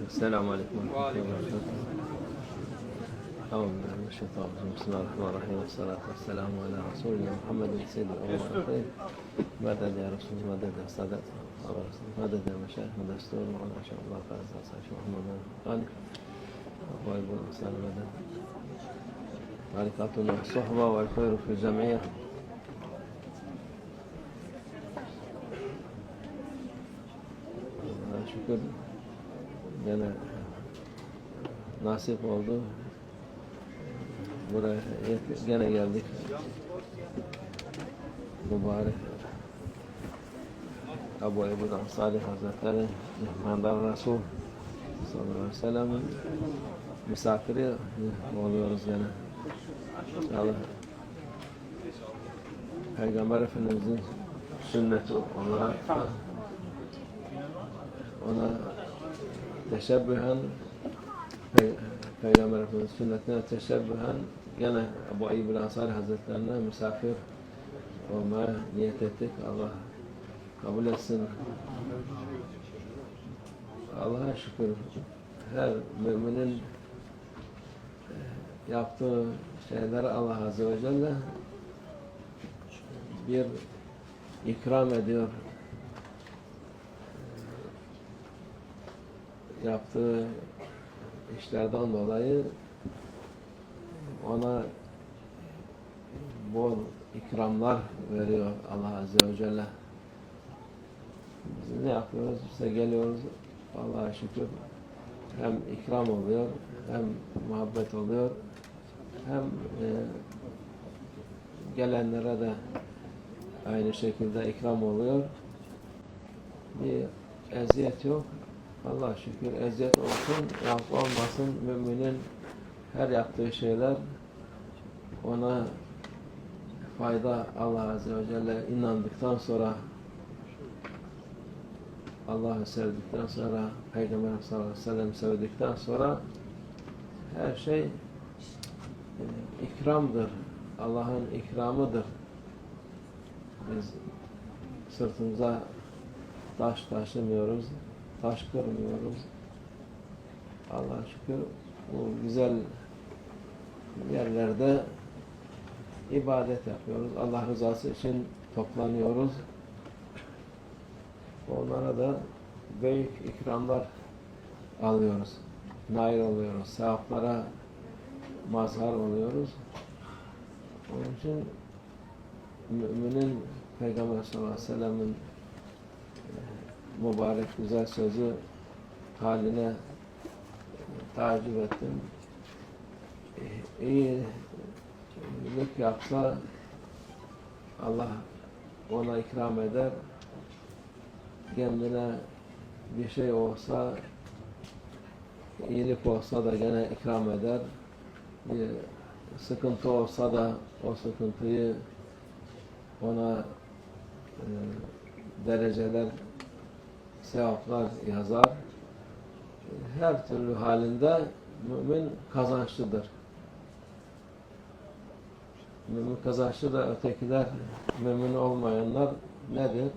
السلام عليكم ورحمة الله وبركاته. أعوذ بالله من الشيطان الرجيم. بسم الله الرحمن الرحيم والصلاة والسلام على رسولنا محمد سيد الأمم والآخرين. مدد يا رسول مدد يا سادات مدد يا مشايخ مدد استور وعلى شاء الله فاز شيخ محمد غالي وأبو الإنسان مدد بركاتنا الصحبة والخير في الجمعية. Şükür gene nasip oldu. Buraya gene geldik. Mübarek Ebu Eyyub Ansari Hazretleri Mehmet Resul sallallahu aleyhi ve sellem'in misafiri oluyoruz gene. İnşallah Peygamber Efendimiz'in sünneti olarak ona teşebbühen Peygamber Efendimiz sünnetine teşebbühen gene Ebu Eyyub Ansari Hazretlerine misafir olmaya niyet ettik. Allah kabul etsin. Allah'a şükür her müminin yaptığı şeyleri Allah Azze ve Celle bir ikram ediyor. Yaptığı işlerden dolayı ona bol ikramlar veriyor Allah Azze ve Celle. Biz ne yapıyoruz? İşte geliyoruz, Allah'a şükür hem ikram oluyor, hem muhabbet oluyor, hem gelenlere de aynı şekilde ikram oluyor. Bir eziyet yok. Allah'a şükür eziyet olsun, olmasın, müminin her yaptığı şeyler ona fayda. Allah Azze ve Celle inandıktan sonra, Allah'ı sevdikten sonra, Peygamber sallallahu aleyhi ve sellem sevdikten sonra her şey ikramdır. Allah'ın ikramıdır. Biz sırtımıza taş taşımıyoruz, taş kırmıyoruz. Allah'a şükür bu güzel yerlerde ibadet yapıyoruz. Allah rızası için toplanıyoruz. Onlara da büyük ikramlar alıyoruz. Nail oluyoruz. Sevaplara mazhar oluyoruz. Onun için müminin Peygamber sallallahu aleyhi ve sellem'in mübarek güzel sözü haline tacip ettim. İyilik yapsa Allah ona ikram eder. Kendine bir şey olsa, iyilik olsa da gene ikram eder. Bir sıkıntı olsa da o sıkıntıyı ona dereceler, sevaplar yazar. Her türlü halinde mümin kazançlıdır. Mümin kazançlı ötekiler, mümin olmayanlar nedir?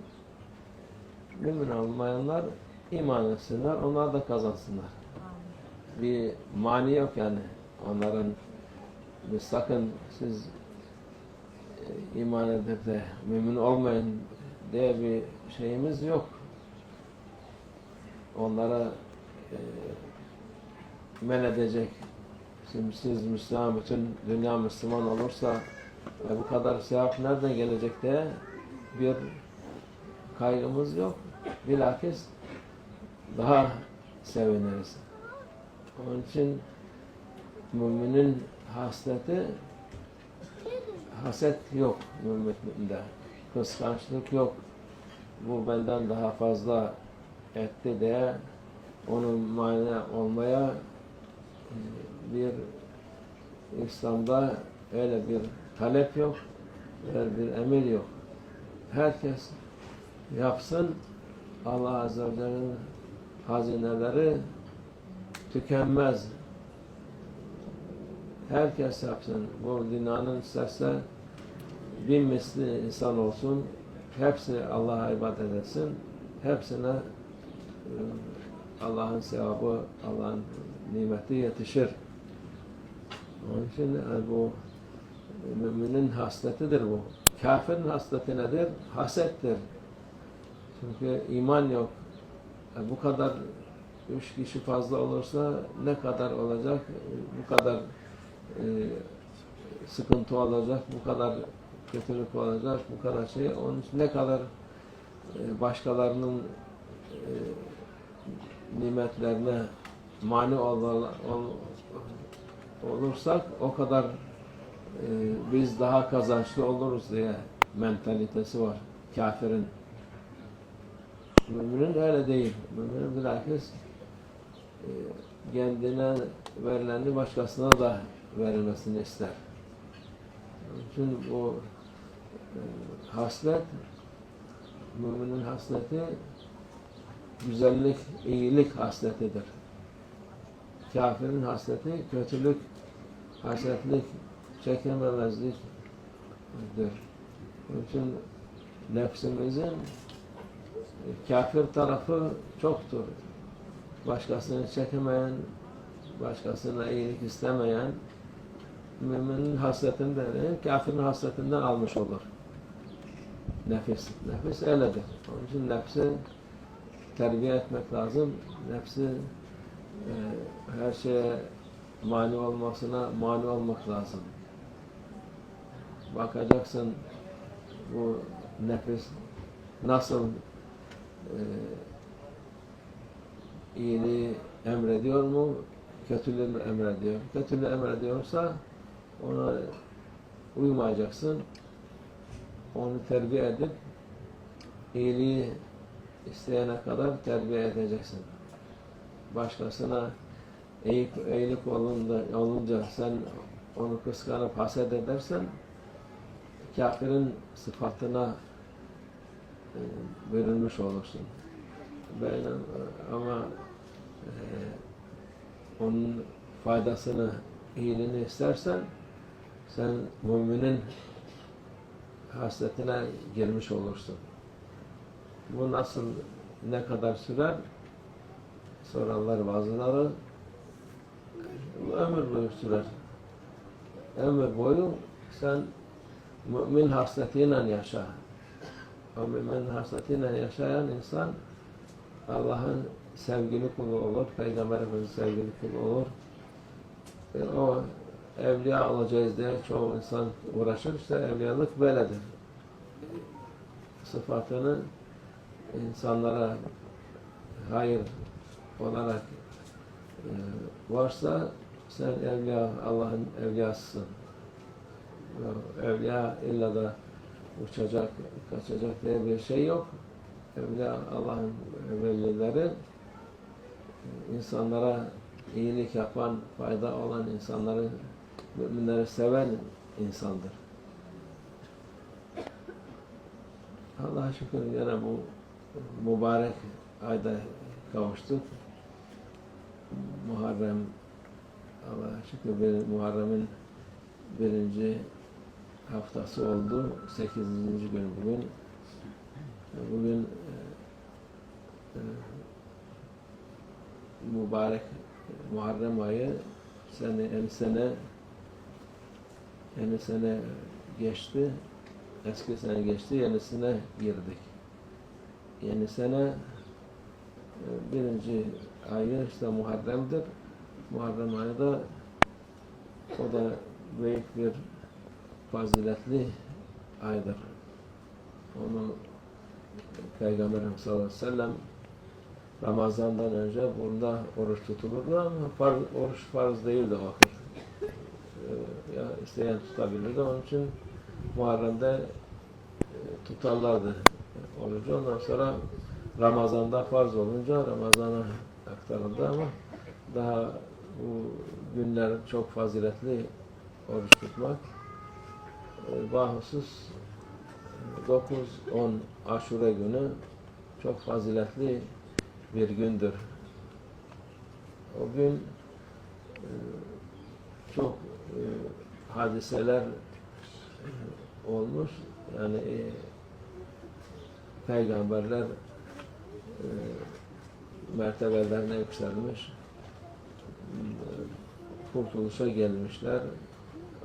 Mümin olmayanlar iman etsinler, onlar da kazansınlar. Bir mani yok yani onların. Biz sakın siz iman edip de mümin olmayın diye bir şeyimiz yok. Onlara men edecek. Şimdi siz Müslüman, bütün dünya Müslüman olursa bu kadar sevap nereden gelecek diye bir kaygımız yok. Bilakis daha seviniriz. Onun için müminin hasleti, haset yok müminde. Kıskançlık yok. Bu benden daha fazla etti diye onun mani olmaya bir İslam'da öyle bir talep yok, öyle bir emir yok. Herkes yapsın, Allah Azze ve Celle'nin hazineleri tükenmez. Herkes yapsın. Bu dünyanın isterse 1000 misli insan olsun, hepsi Allah'a ibadet etsin, hepsine Allah'ın sevabı, Allah'ın nimeti yetişir. Onun için yani bu müminin hasletidir bu. Kafirin hasleti nedir? Hasettir. Çünkü iman yok. Bu kadar 3 kişi fazla olursa ne kadar olacak? Bu kadar sıkıntı olacak, bu kadar kötülük olacak, bu kadar şey. Onun için ne kadar başkalarının nimetlerine mani olursak o kadar biz daha kazançlı oluruz diye mentalitesi var kafirin. Müminin öyle değil. Müminin bilakis kendine verileni başkasına da verilmesini ister. Onun için bu haslet, müminin hasleti güzellik, iyilik hasletidir. Kafirin hasleti kötülük, hasetlik, çekememezliktir. Onun için nefsimizin kafir tarafı çoktur. Başkasını çekemeyen, başkasına iyilik istemeyen, müminin hasletinden, kafirin hasletinden almış olur. Nefis. Nefis öyledir. Onun için nefsi terbiye etmek lazım. Nefsi her şeye mani olmasına mani olmak lazım. Bakacaksın bu nefis nasıl iyiliği emrediyor mu, kötülüğü mü emrediyor? Kötülüğü emrediyorsa ona uymayacaksın. Onu terbiye edip iyiliği isteyene kadar terbiye edeceksin. Başkasına iyilik olunca sen onu kıskanıp haset edersen kafirin sıfatına bölünmüş olursun. Ama onun faydasını, iyiliğini istersen sen müminin hasletine girmiş olursun. Bu nasıl, ne kadar sürer? Sorarlar bazıları. Ömür boyu sürer. Ömür boyu sen mümin hasletiyle yaşa. O mümin hasletiyle yaşayan insan Allah'ın sevgili kulu olur, Peygamber Efendimiz'in sevgili kulu olur. O evliya olacağız diye çoğu insan uğraşır. İşte evliyalık böyledir. Sıfatını insanlara hayır olarak varsa sen evliya, Allah'ın evliyasısın. Evliya illa da uçacak, kaçacak diye bir şey yok. Evliya, Allah'ın velileri insanlara iyilik yapan, fayda olan insanları, müminleri seven insandır. Allah'a şükür yine bu mübarek ayda kavuştuk. Muharrem, Allah'a şükür Muharrem'in 1. haftası oldu. 8. gün bugün. Bugün mübarek Muharrem ayı yeni sene geçti. Eski sene geçti, yenisine girdik. Yeni sene 1. ayı işte Muharrem'dir. Muharrem ayı da o da büyük bir faziletli aydır. Onu Peygamber Efendimiz sallallahu aleyhi ve sellem Ramazan'dan önce bunda oruç tutulurdu ama oruç farz değildi o vakit. Ya isteyen tutabilirdi. Onun için Muharrem'de tutarlardı orucu. Ondan sonra Ramazan'da farz olunca Ramazan'a aktarıldı ama daha bu günler çok faziletli oruç tutmak. Bahusus 9-10 Aşure günü çok faziletli bir gündür. O gün çok hadiseler olmuş. Yani peygamberler mertebelerine yükselmiş, kurtuluşa gelmişler.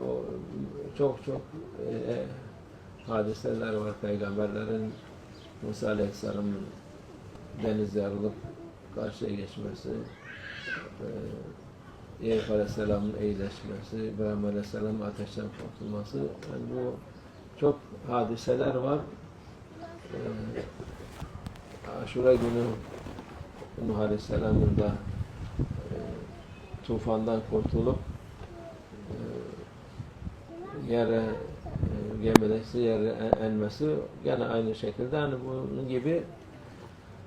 O çok hadiseler var. Peygamberlerin Musa Aleyhisselam'ın deniz yarılıp karşıya geçmesi, Eyüp Aleyhisselam'ın iyileşmesi, İbrahim Aleyhisselam'ın ateşten kurtulması. Yani bu çok hadiseler var. Aşura günü Nuh Aleyhisselam'ın da tufandan kurtulup yere gemilesi, yere enmesi gene aynı şekilde. Yani bunun gibi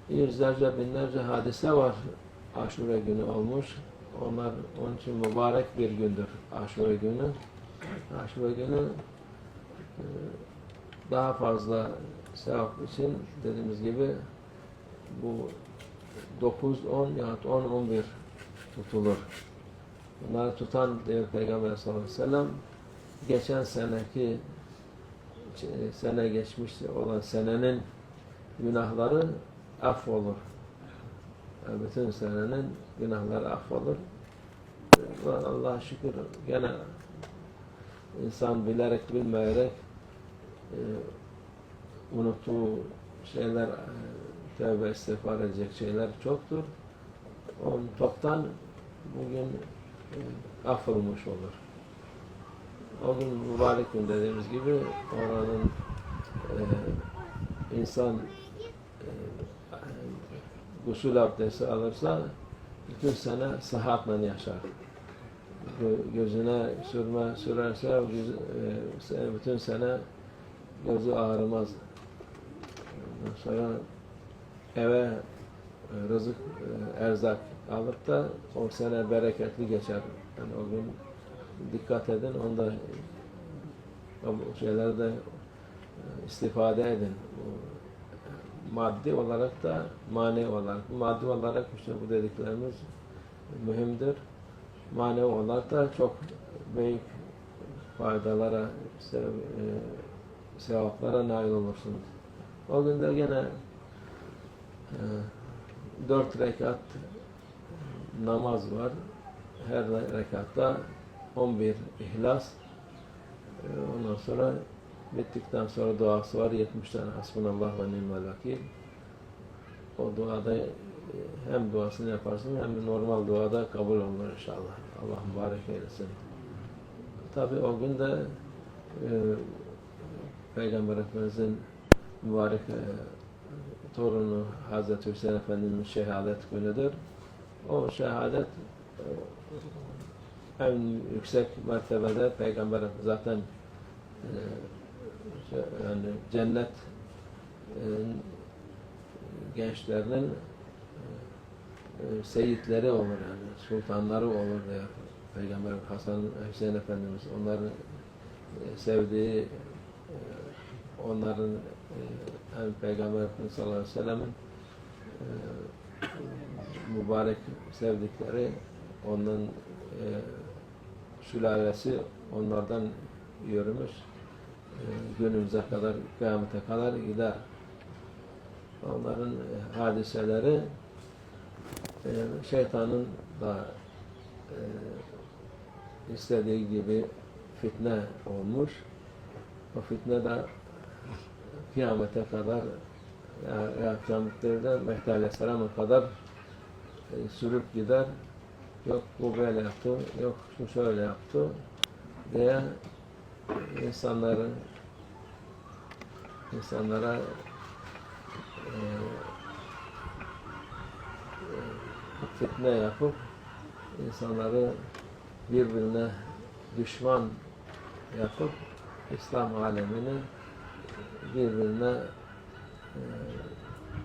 yüzlerce, binlerce hadise var. Aşura günü olmuş. Onlar onun için mübarek bir gündür Aşura günü. Aşura günü daha fazla sevap için dediğimiz gibi bu 9, 10 yahut 10, 11 tutulur. Bunları tutan diyor Peygamber sallallahu aleyhi ve sellem geçen seneki sene geçmiş olan senenin günahları affolur. Yani bütün senenin günahları affolur. Allah'a şükür gene insan bilerek bilmeyerek unuttuğu şeyler, tövbe istiğfar edecek şeyler çoktur. Onun toptan bugün affolmuş olur. O gün mübarek gün dediğimiz gibi oranın insan gusül abdesti alırsa bütün sene sıhhatle yaşar. Gözüne sürme sürerse bütün sene gözü ağrımaz. Ondan sonra eve rızık, erzak alıp da o sene bereketli geçer. Yani o gün dikkat edin, onda o şeylerde istifade edin. Maddi olarak da manevi olarak. Maddi olarak işte bu dediklerimiz mühimdir. Manevi olarak da çok büyük faydalara, sevaplara nail olursunuz. O günde gene 4 rekat namaz var. Her rekatta 11 ihlas. Ondan sonra bittikten sonra duası var. 70 tane hasbunallah ve ni'mel vakil. O duada hem duasını yaparsın hem normal duada kabul olur inşallah. Allah mübarek eylesin. Tabi o gün de Peygamber Efendimiz'in mübarek torunu Hazreti Hüseyin Efendimiz'in şehadet günüdür. O şehadet en yüksek mertebede Peygamber zaten yani cennet gençlerinin seyitleri olur yani sultanları olur diyor Peygamber Hasan Hüseyin Efendimiz onların sevdiği onların hem Peygamber Efendimiz sallallahu aleyhi ve sellem'in mübarek sevdikleri onun sülalesi onlardan yürümüş günümüze kadar kıyamete kadar gider. Onların hadiseleri şeytanın da istediği gibi fitne olmuş. O fitne de kıyamete kadar kıyametlerden Mehdi Aleyhisselam'a kadar sürüp gider. Yok bu böyle yaptı, yok şu şöyle yaptı diye insanlara fitne yapıp insanları birbirine düşman yapıp İslam alemini birbirine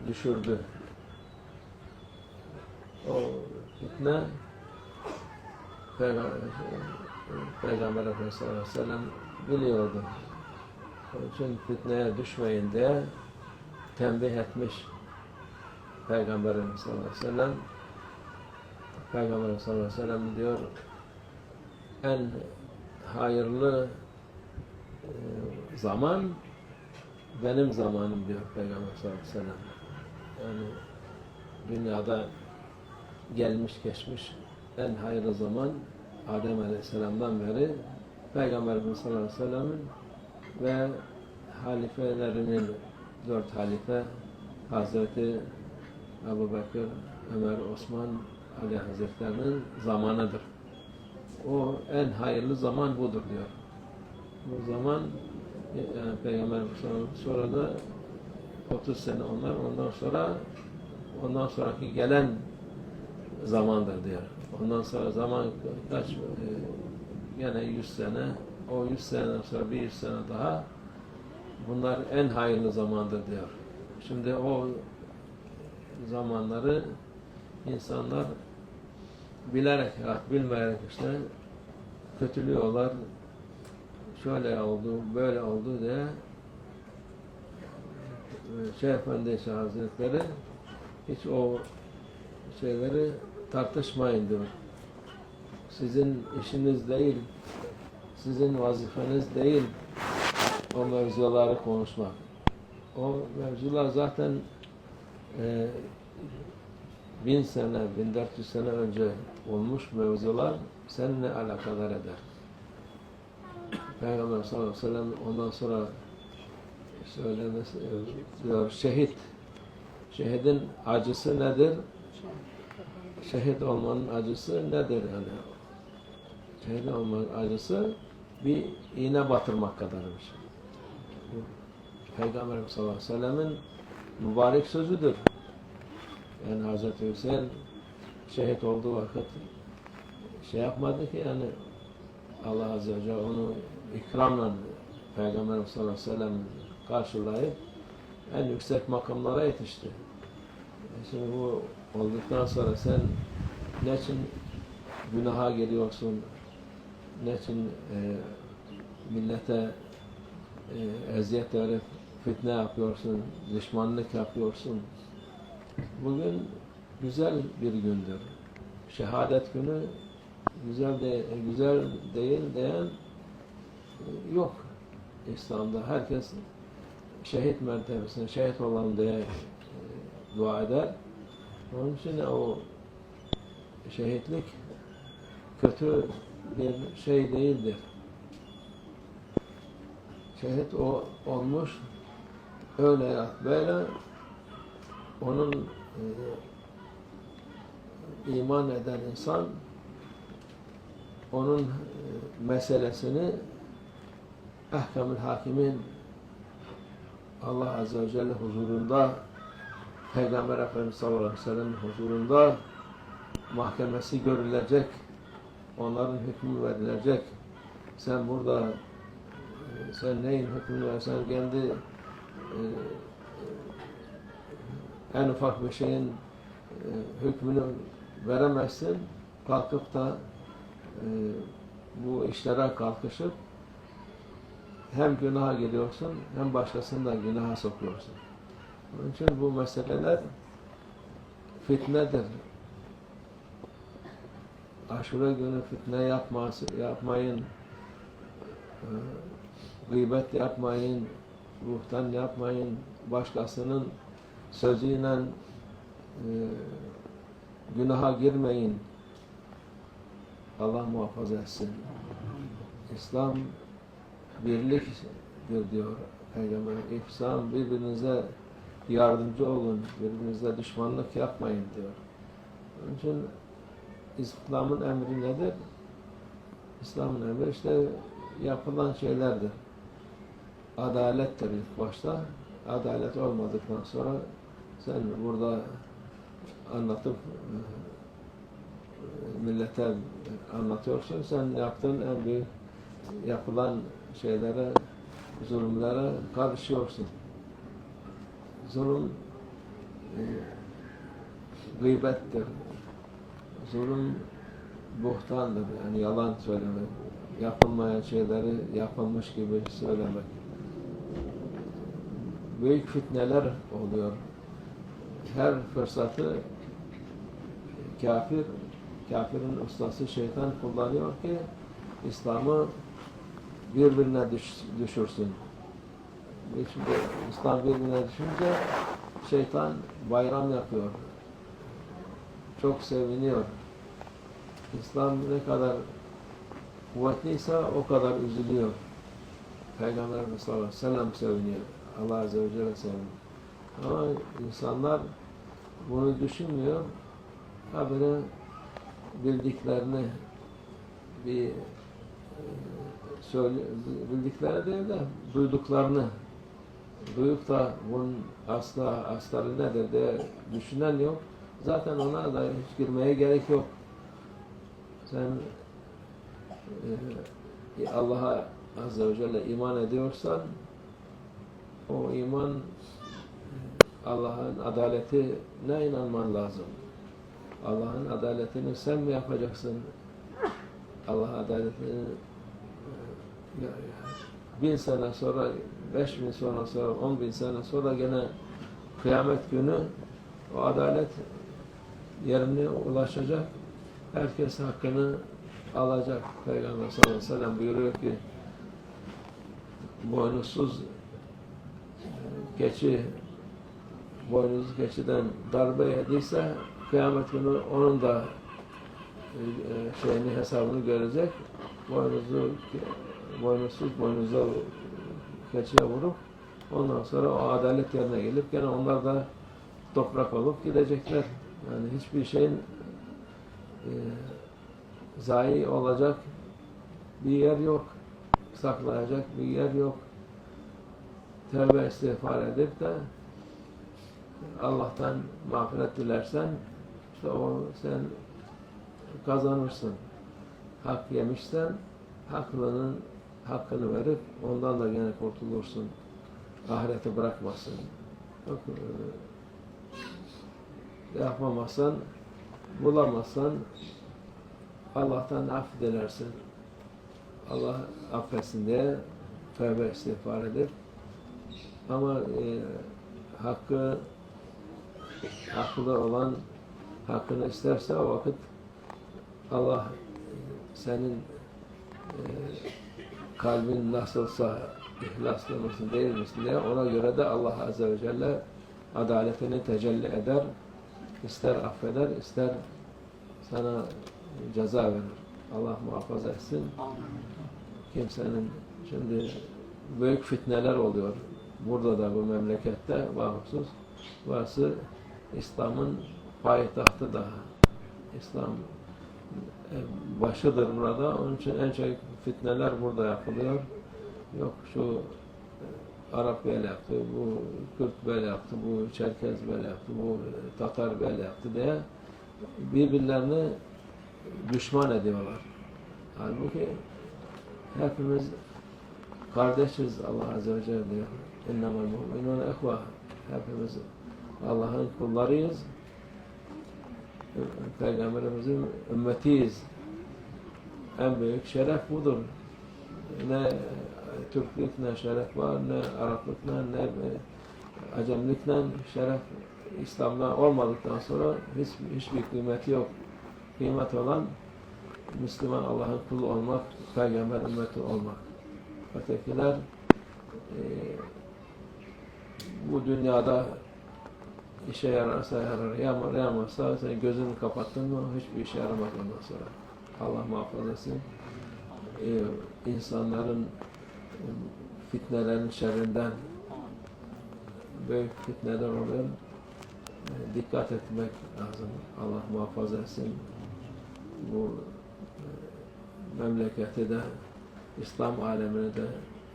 düşürdü. O fitne Peygamber Efendimiz sallallahu aleyhi ve sellem biliyordu. Onun için fitneye düşmeyin diye tembih etmiş Peygamberimiz sallallahu aleyhi ve sellem. Peygamber sallallahu aleyhi ve sellem diyor en hayırlı zaman benim zamanım diyor Peygamber sallallahu aleyhi ve sellem. Yani dünyada gelmiş geçmiş en hayırlı zaman Adem Aleyhisselam'dan beri Peygamberimiz sallallahu aleyhi ve sellem'in ve halifelerinin 4 halife Hazreti Ebu Bekir, Ömer, Osman, Ali Hazretlerinin zamanıdır. O en hayırlı zaman budur diyor. Bu zaman yani Peygamber sonra da 30 sene onlar, ondan sonraki gelen zamandır diyor. Ondan sonra zaman kaç gene 100 sene, o 100 seneden sonra bir 100 sene daha bunlar en hayırlı zamandır diyor. Şimdi o zamanları insanlar bilerek, bilmeyerek işte kötülüyorlar. Şöyle oldu, böyle oldu diye Şeyh Efendi Hazretleri hiç o şeyleri tartışmayın diyor. Sizin işiniz değil, sizin vazifeniz değil o mevzuları konuşmak. O mevzular zaten 1000 sene, 1400 sene önce olmuş mevzular seninle alakadar eder. Peygamber sallallahu aleyhi ve sellem ondan sonra söylemesi diyor, şehidin acısı nedir? Şehit olmanın acısı nedir yani? Şehit olmanın acısı bir iğne batırmak kadarmış. Peygamber sallallahu aleyhi ve sellemin mübarek sözüdür. Yani Hazreti Hüseyin şehit olduğu vakit şey yapmadı ki yani Allah Azze ve Celle onu ikramla Peygamber sallallahu aleyhi ve sellem karşılayıp en yüksek makamlara yetişti. Şimdi bu olduktan sonra sen ne için günaha geliyorsun, ne için millete eziyet verip fitne yapıyorsun, düşmanlık yapıyorsun. Bugün güzel bir gündür. Şehadet günü güzel değil diyen yok. İslam'da herkes şehit mertebesine, şehit olan diye dua eder. Onun için o şehitlik kötü bir şey değildir. Şehit o olmuş, öyle böyle onun iman eden insan onun meselesini Ahkamül Hakimin Allah Azze ve Celle huzurunda Peygamber Efendimiz sallallahu aleyhi ve sellem huzurunda mahkemesi görülecek, onların hükmü verilecek. Sen burada sen neyin hükmünü versen kendi en ufak bir şeyin hükmünü veremezsin. Kalkıp da bu işlere kalkışıp hem günaha geliyorsun hem başkasını da günaha sokuyorsun. Onun için bu meseleler fitnedir. Aşure günü fitne yapmayın, gıybet yapmayın, buhtan yapmayın, başkasının sözüyle günaha girmeyin. Allah muhafaza etsin. İslam birliktir diyor Peygamber. İhsan, birbirinize yardımcı olun, birbirinize düşmanlık yapmayın diyor. Onun için İslam'ın emri nedir? İslam'ın emri işte yapılan şeylerdir. Adalettir ilk başta. Adalet olmadıktan sonra sen burada anlatıp millete anlatıyorsun. Sen yaptığın en büyük yapılan şeylere, zulümlere karışıyorsun. Zulüm gıybettir. Zulüm buhtandır. Yani yalan söylemek. Yapılmayan şeyleri yapılmış gibi söylemek. Büyük fitneler oluyor. Her fırsatı kafirin ustası şeytan kullanıyor ki İslam'ı birbirine düşürsün. Şimdi İslam birbirine düşünce şeytan bayram yapıyor. çok seviniyor. İslam ne kadar kuvvetliyse o kadar üzülüyor. Peygamberimiz sallallahu aleyhi ve sellem seviniyor. Allah Azze ve Celle seviniyor. Ama insanlar bunu düşünmüyor. Habire bildiklerini bir bildikleri değil de duyduklarını duyup da bunun asları nedir diye düşünen yok. Zaten ona da hiç girmeye gerek yok. Sen Allah'a Azze ve Celle iman ediyorsan o iman Allah'ın adaletine inanman lazım. Allah'ın adaletini sen mi yapacaksın? Allah adaletini 1000 sene sonra, 5000 sonra, 10.000 sene sonra gene kıyamet günü o adalet yerine ulaşacak. Herkes hakkını alacak. Peygamber sallallahu aleyhi ve sellem buyuruyor ki boynuzsuz keçiden darbe yediyse kıyamet günü onun da hesabını görecek. Boynuzlu keçiye vurup ondan sonra o adalet yerine gelip gene onlar da toprak olup gidecekler. Yani hiçbir şeyin zayi olacak bir yer yok. Saklayacak bir yer yok. Tevbe istiğfar edip de Allah'tan mağfiret dilersen işte o sen kazanırsın. Hak yemişsen haklının hakkını verip ondan da gene kurtulursun. Ahireti bırakmasın. Yapamazsan, bulamazsan Allah'tan af dilersin. Allah affetsin diye tövbe istiğfar edip ama haklı olan hakkını isterse o vakit Allah senin kalbin nasılsa ihlaslı mısın değil misin diye ona göre de Allah Azze ve Celle adaletini tecelli eder. İster affeder, ister sana ceza verir. Allah muhafaza etsin. Kimsenin şimdi büyük fitneler oluyor. Burada da bu memlekette bağımsız. Burası İslam'ın payitahtı da. İslam başıdır burada. Onun için en çok fitneler burada yapılıyor. Yok şu Arap böyle yaptı, bu Kürt böyle yaptı, bu Çerkez böyle yaptı, bu Tatar böyle yaptı diye birbirlerini düşman ediyorlar. Halbuki hepimiz kardeşiz Allah Azze ve Celle diyor. İnnemel mu'minûne ehvâ. Hepimiz Allah'ın kullarıyız. Peygamberimizin ümmetiyiz. En büyük şeref budur. Ne Türklük ne şeref var, ne Araplıkla, ne Acemlikle şeref İslam'da olmadıktan sonra hiçbir kıymeti yok. Kıymet olan Müslüman, Allah'ın kulu olmak, Peygamber ümmeti olmak. Ötekiler bu dünyada işe yararsa yarar, yaramazsa sen gözünü kapattın mı hiçbir işe yaramaz ondan sonra. Allah muhafaza etsin. İnsanların fitnelerin şerrinden büyük fitneler oluyor. Dikkat etmek lazım. Allah muhafaza etsin. Bu memleketi de İslam alemine de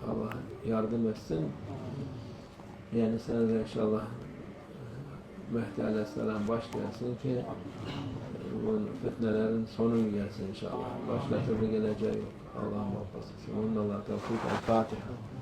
Allah yardım etsin. Yani sen de inşallah Mehdi Aleyhisselam baş gelsin ki bu fitnelerin sonu gelsin inşallah. Başka türlü geleceği yok. Allah muhafaza etsin. Onunla Allah tevfik. El-Fatiha.